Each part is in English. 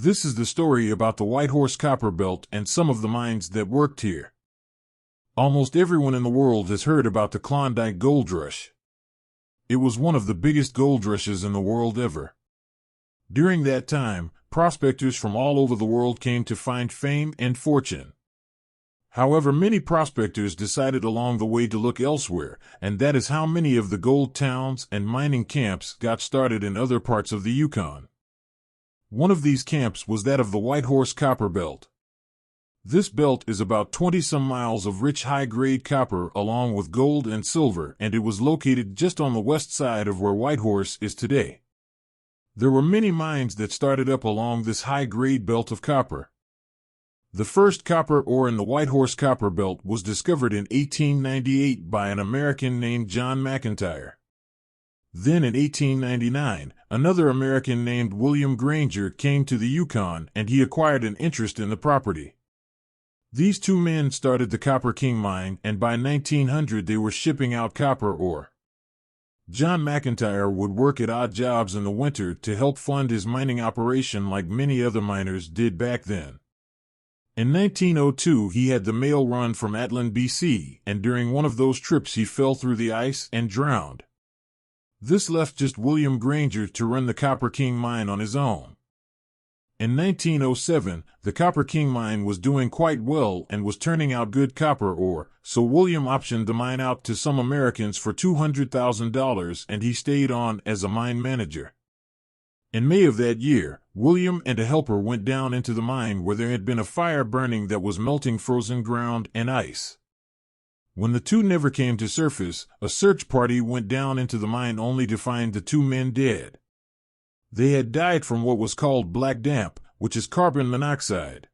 This is the story about the Whitehorse Copper Belt and some of the mines that worked here. Almost everyone in the world has heard about the Klondike gold rush. It was one of the biggest gold rushes in the world ever. During that time, prospectors from all over the world came to find fame and fortune. However, many prospectors decided along the way to look elsewhere, and that is how many of the gold towns and mining camps got started in other parts of the Yukon. One of these camps was that of the Whitehorse Copper Belt. This belt is about 20-some miles of rich high-grade copper along with gold and silver, and it was located just on the west side of where Whitehorse is today. There were many mines that started up along this high-grade belt of copper. The first copper ore in the Whitehorse Copper Belt was discovered in 1898 by an American named John McIntyre. Then in 1899, another American named William Granger came to the Yukon and he acquired an interest in the property. These two men started the Copper King mine, and by 1900 they were shipping out copper ore. John McIntyre would work at odd jobs in the winter to help fund his mining operation like many other miners did back then. In 1902 he had the mail run from Atlan, BC, and during one of those trips he fell through the ice and drowned. This left just William Granger to run the Copper King mine on his own. In 1907, the Copper King mine was doing quite well and was turning out good copper ore, so William optioned the mine out to some Americans for $200,000 and he stayed on as a mine manager. In May of that year, William and a helper went down into the mine where there had been a fire burning that was melting frozen ground and ice. When the two never came to surface, a search party went down into the mine only to find the two men dead. They had died from what was called black damp, which is carbon monoxide.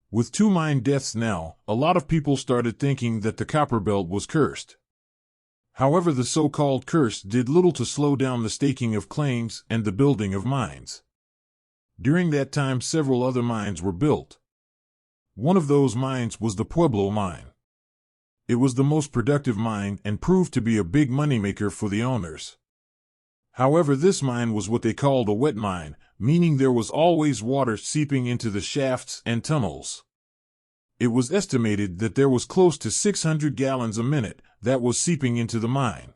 With two mine deaths now, a lot of people started thinking that the Copper Belt was cursed. However, the so-called curse did little to slow down the staking of claims and the building of mines. During that time, several other mines were built. One of those mines was the Pueblo mine. It was the most productive mine and proved to be a big moneymaker for the owners. However, this mine was what they called a wet mine, meaning there was always water seeping into the shafts and tunnels. It was estimated that there was close to 600 gallons a minute that was seeping into the mine.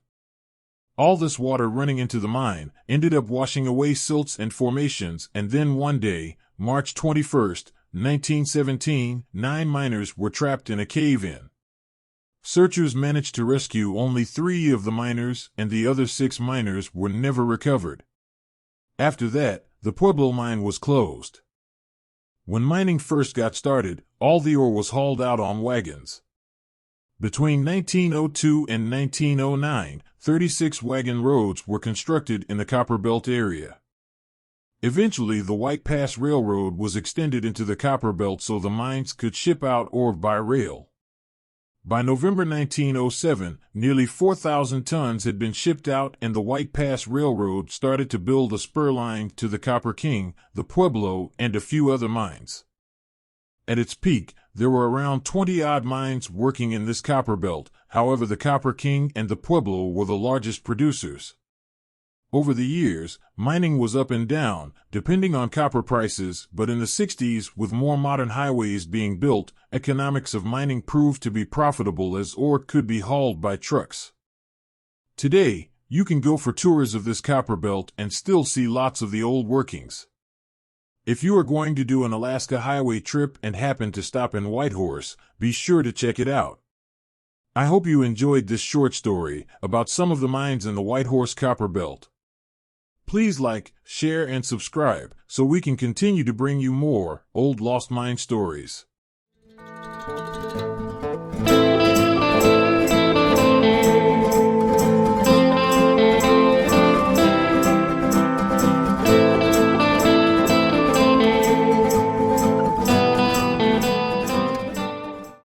All this water running into the mine ended up washing away silts and formations, and then one day, March 21st, 1917, 9 miners were trapped in a cave-in. Searchers managed to rescue only 3 of the miners, and the other 6 miners were never recovered. After that, the Pueblo mine was closed. When mining first got started, all the ore was hauled out on wagons. Between 1902 and 1909, 36 wagon roads were constructed in the Copper Belt area. Eventually, the White Pass Railroad was extended into the Copper Belt so the mines could ship out ore by rail. By November 1907, nearly 4,000 tons had been shipped out, and the White Pass Railroad started to build a spur line to the Copper King, the Pueblo, and a few other mines. At its peak, there were around 20-odd mines working in this copper belt. However, the Copper King and the Pueblo were the largest producers. Over the years, mining was up and down, depending on copper prices, but in the 60s, with more modern highways being built, economics of mining proved to be profitable as ore could be hauled by trucks. Today, you can go for tours of this copper belt and still see lots of the old workings. If you are going to do an Alaska highway trip and happen to stop in Whitehorse, be sure to check it out. I hope you enjoyed this short story about some of the mines in the Whitehorse Copper Belt. Please like, share, and subscribe so we can continue to bring you more old lost mine stories.